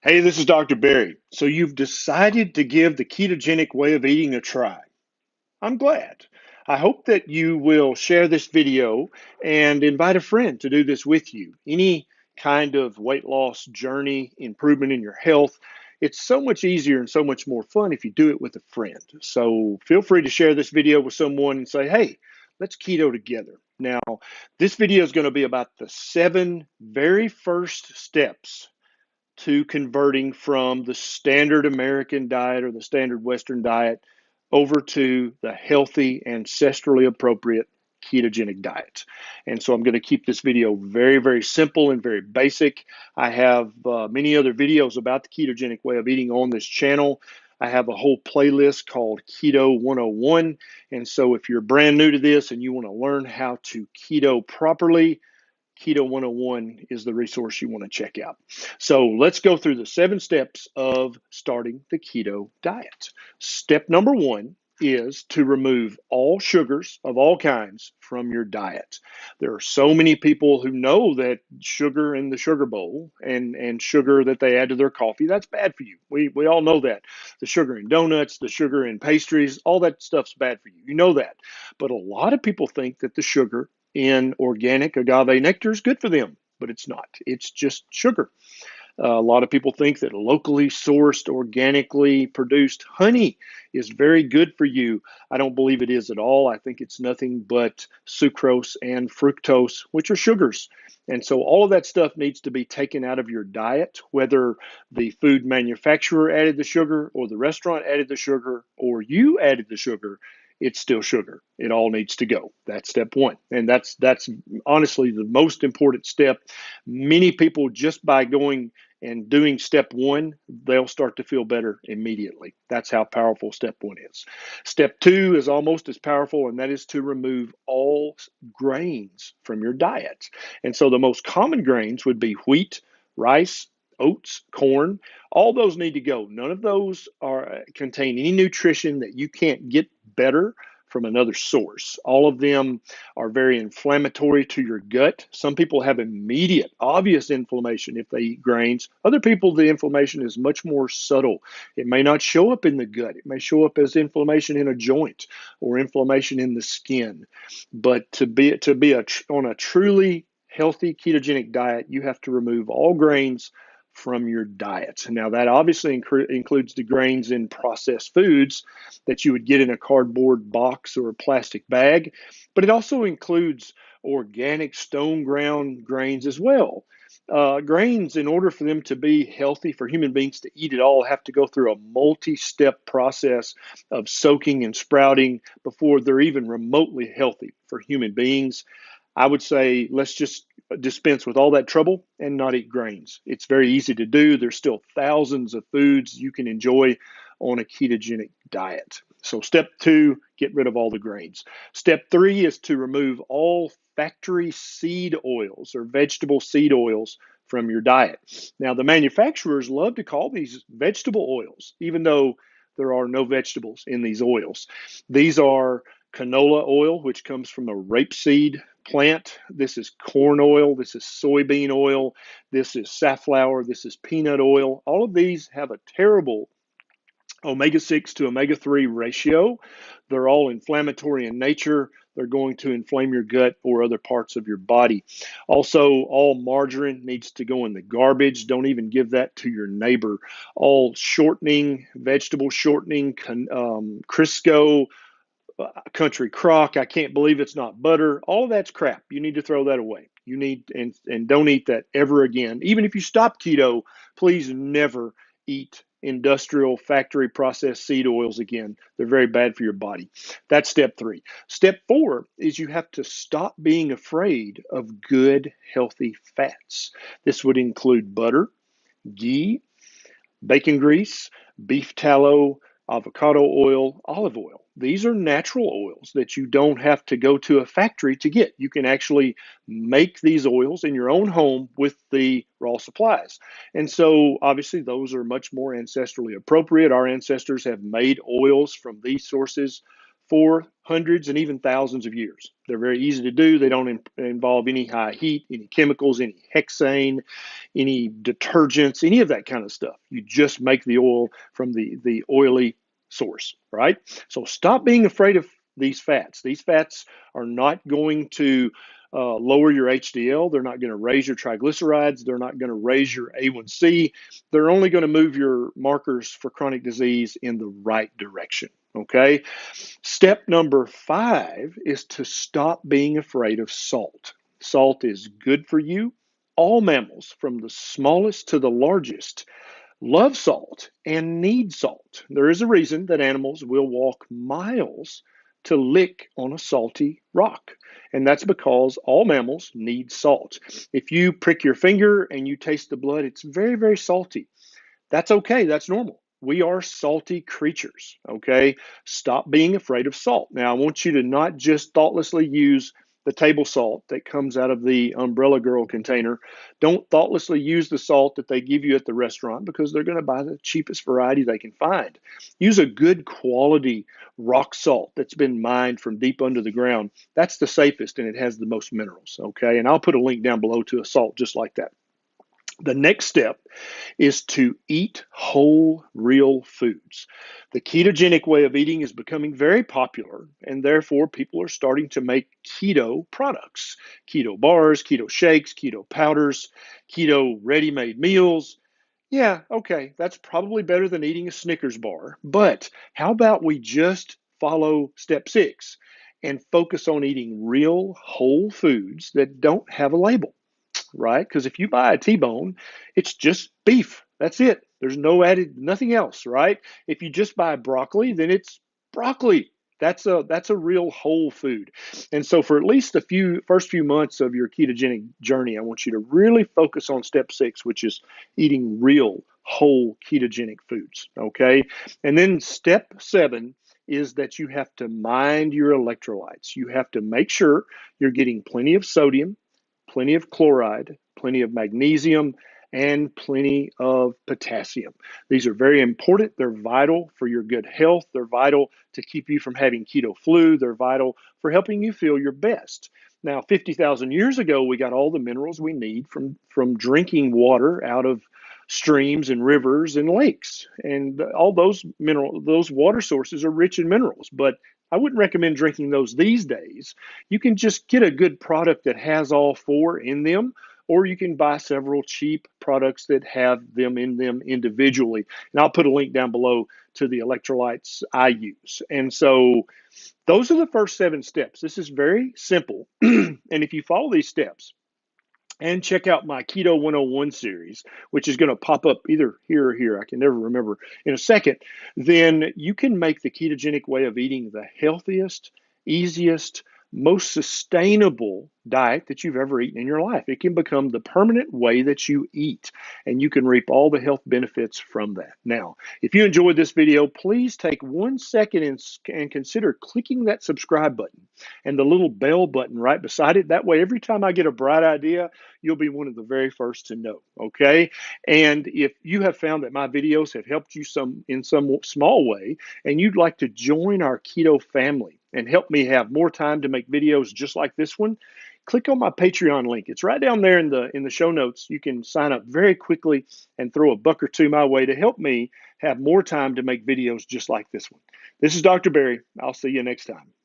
Hey, this is Dr. Barry. So you've decided to give the ketogenic way of eating a try. I'm glad. I hope that you will share this video and invite a friend to do this with you. Any kind of weight loss journey, improvement in your health, it's so much easier and so much more fun if you do it with a friend. So feel free to share this video with someone and say, hey, let's keto together. Now, this video is going to be about the 7 very first steps to converting from the standard American diet or the standard Western diet over to the healthy, ancestrally appropriate ketogenic diet. And so I'm going to keep this video very, very simple and very basic. I have many other videos about the ketogenic way of eating on this channel. I have a whole playlist called Keto 101. And so if you're brand new to this and you want to learn how to keto properly, Keto 101 is the resource you want to check out. So let's go through the 7 steps of starting the keto diet. Step number 1 is to remove all sugars of all kinds from your diet. There are so many people who know that sugar in the sugar bowl and sugar that they add to their coffee, that's bad for you. We all know that. The sugar in donuts, the sugar in pastries, all that stuff's bad for you. You know that. But a lot of people think that the sugar in organic agave nectar is good for them, but it's not. It's just sugar. A lot of people think that locally sourced, organically produced honey is very good for you. I don't believe it is at all. I think it's nothing but sucrose and fructose, which are sugars. And so all of that stuff needs to be taken out of your diet, whether the food manufacturer added the sugar or the restaurant added the sugar or you added the sugar. It's still sugar. It all needs to go. That's step 1. And that's honestly the most important step. Many people, just by going and doing step 1, they'll start to feel better immediately. That's how powerful step 1 is. Step 2 is almost as powerful, and that is to remove all grains from your diet. And so the most common grains would be wheat, rice, oats, corn. All those need to go. None of those contain any nutrition that you can't get better from another source. All of them are very inflammatory to your gut. Some people have immediate, obvious inflammation if they eat grains. Other people, the inflammation is much more subtle. It may not show up in the gut. It may show up as inflammation in a joint or inflammation in the skin. But on a truly healthy ketogenic diet, you have to remove all grains from your diet. Now, that obviously includes the grains in processed foods that you would get in a cardboard box or a plastic bag, but it also includes organic stone ground grains as well. Grains, in order for them to be healthy for human beings to eat at all, have to go through a multi-step process of soaking and sprouting before they're even remotely healthy for human beings. I would say let's just dispense with all that trouble and not eat grains. It's very easy to do. There's still thousands of foods you can enjoy on a ketogenic diet. So step 2, get rid of all the grains. Step 3 is to remove all factory seed oils or vegetable seed oils from your diet. Now, the manufacturers love to call these vegetable oils, even though there are no vegetables in these oils. These are canola oil, which comes from a rapeseed plant. This is corn oil. This is soybean oil. This is safflower. This is peanut oil. All of these have a terrible omega-6 to omega-3 ratio. They're all inflammatory in nature. They're going to inflame your gut or other parts of your body. Also, all margarine needs to go in the garbage. Don't even give that to your neighbor. All shortening, vegetable shortening, Crisco, country crock. I can't believe it's not butter. All of that's crap. You need to throw that away. You need and don't eat that ever again. Even if you stop keto, please never eat industrial factory processed seed oils again. They're very bad for your body. That's step 3. Step 4 is you have to stop being afraid of good, healthy fats. This would include butter, ghee, bacon grease, beef tallow, avocado oil, olive oil. These are natural oils that you don't have to go to a factory to get. You can actually make these oils in your own home with the raw supplies. And so obviously those are much more ancestrally appropriate. Our ancestors have made oils from these sources for hundreds and even thousands of years. They're very easy to do. They don't involve any high heat, any chemicals, any hexane, any detergents, any of that kind of stuff. You just make the oil from the oily source, right? So stop being afraid of these fats. These fats are not going to lower your HDL. They're not going to raise your triglycerides. They're not going to raise your A1C. They're only going to move your markers for chronic disease in the right direction. Okay. Step number 5 is to stop being afraid of salt. Salt is good for you. All mammals, from the smallest to the largest, love salt and need salt. There is a reason that animals will walk miles to lick on a salty rock, and that's because all mammals need salt. If you prick your finger and you taste the blood, it's very, very salty. That's okay. That's normal. We are salty creatures, okay? Stop being afraid of salt. Now, I want you to not just thoughtlessly use the table salt that comes out of the Umbrella Girl container. Don't thoughtlessly use the salt that they give you at the restaurant because they're going to buy the cheapest variety they can find. Use a good quality rock salt that's been mined from deep under the ground. That's the safest and it has the most minerals, okay? And I'll put a link down below to a salt just like that. The next step is to eat whole, real foods. The ketogenic way of eating is becoming very popular, and therefore people are starting to make keto products, keto bars, keto shakes, keto powders, keto ready-made meals. Yeah, okay, that's probably better than eating a Snickers bar, but how about we just follow step 6 and focus on eating real whole foods that don't have a label? Right? Because if you buy a T-bone, it's just beef. That's it. There's no added, nothing else, right? If you just buy broccoli, then it's broccoli. That's a real whole food. And so for at least the first few months of your ketogenic journey, I want you to really focus on step 6, which is eating real whole ketogenic foods. Okay. And then step 7 is that you have to mind your electrolytes. You have to make sure you're getting plenty of sodium, plenty of chloride, plenty of magnesium, and plenty of potassium. These are very important. They're vital for your good health. They're vital to keep you from having keto flu. They're vital for helping you feel your best. Now, 50,000 years ago, we got all the minerals we need from drinking water out of streams and rivers and lakes. And all those water sources are rich in minerals, but I wouldn't recommend drinking those these days. You can just get a good product that has all 4 in them, or you can buy several cheap products that have them in them individually. And I'll put a link down below to the electrolytes I use. And so those are the first 7 steps. This is very simple. And if you follow these steps, and check out my Keto 101 series, which is going to pop up either here or here, I can never remember, in a second, then you can make the ketogenic way of eating the healthiest, easiest, most sustainable diet that you've ever eaten in your life. It can become the permanent way that you eat, and you can reap all the health benefits from that. Now, if you enjoyed this video, please take 1 second and consider clicking that subscribe button and the little bell button right beside it. That way, every time I get a bright idea, you'll be one of the very first to know, okay? And if you have found that my videos have helped you in some small way, and you'd like to join our keto family and help me have more time to make videos just like this one, click on my Patreon link. It's right down there in the show notes. You can sign up very quickly and throw a buck or two my way to help me have more time to make videos just like this one. This is Dr. Barry. I'll see you next time.